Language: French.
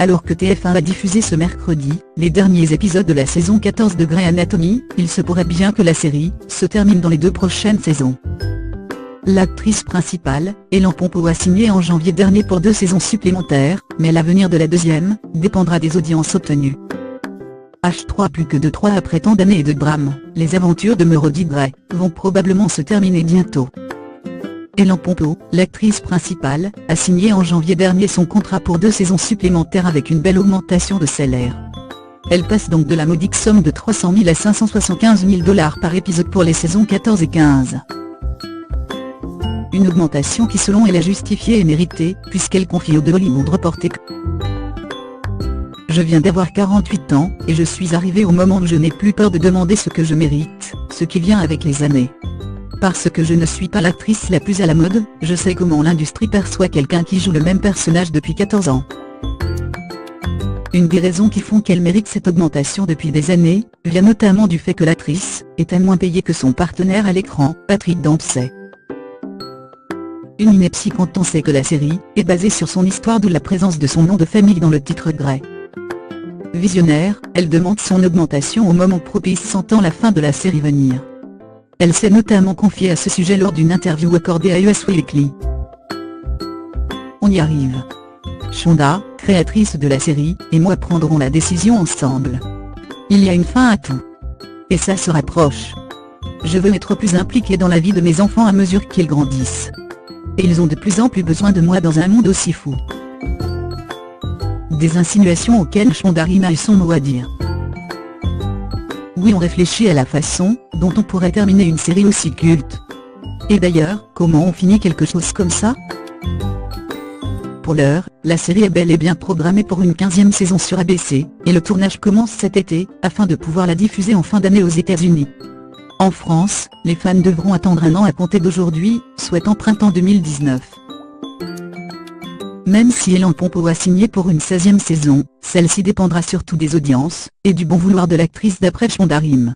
Alors que TF1 va diffuser ce mercredi les derniers épisodes de la saison 14 de Grey's Anatomy, il se pourrait bien que la série se termine dans les 2 prochaines saisons. L'actrice principale, Ellen Pompeo, a signé en janvier dernier pour 2 saisons supplémentaires, mais l'avenir de la deuxième dépendra des audiences obtenues. H3 plus que de 3 après tant d'années et de drames, les aventures de Meredith Grey vont probablement se terminer bientôt. Ellen Pompeo, l'actrice principale, a signé en janvier dernier son contrat pour 2 saisons supplémentaires avec une belle augmentation de salaire. Elle passe donc de la modique somme de 300 000 à 575 000 $ par épisode pour les saisons 14 et 15. Une augmentation qui selon elle est justifiée et méritée, puisqu'elle confie au The Hollywood Reporter que « Je viens d'avoir 48 ans, et je suis arrivée au moment où je n'ai plus peur de demander ce que je mérite, ce qui vient avec les années. Parce que je ne suis pas l'actrice la plus à la mode, je sais comment l'industrie perçoit quelqu'un qui joue le même personnage depuis 14 ans. Une des raisons qui font qu'elle mérite cette augmentation depuis des années, vient notamment du fait que l'actrice était moins payée que son partenaire à l'écran, Patrick Dempsey. Une ineptie quand on sait que la série est basée sur son histoire, d'où la présence de son nom de famille dans le titre Grey. Visionnaire, elle demande son augmentation au moment propice, sentant la fin de la série venir. Elle s'est notamment confiée à ce sujet lors d'une interview accordée à US Weekly. On y arrive. Shonda, créatrice de la série, et moi prendrons la décision ensemble. Il y a une fin à tout. Et ça se rapproche. Je veux être plus impliquée dans la vie de mes enfants à mesure qu'ils grandissent. Et ils ont de plus en plus besoin de moi dans un monde aussi fou. Des insinuations auxquelles Shonda Rhimes a eu son mot à dire. Oui, on réfléchit à la façon dont on pourrait terminer une série aussi culte. Et d'ailleurs, comment on finit quelque chose comme ça? Pour l'heure, la série est bel et bien programmée pour une 15e saison sur ABC, et le tournage commence cet été, afin de pouvoir la diffuser en fin d'année aux États-Unis. En France, les fans devront attendre 1 an à compter d'aujourd'hui, soit en printemps 2019. Même si Ellen Pompeo a signé pour une 16e saison, celle-ci dépendra surtout des audiences et du bon vouloir de l'actrice d'après Shonda Rhimes.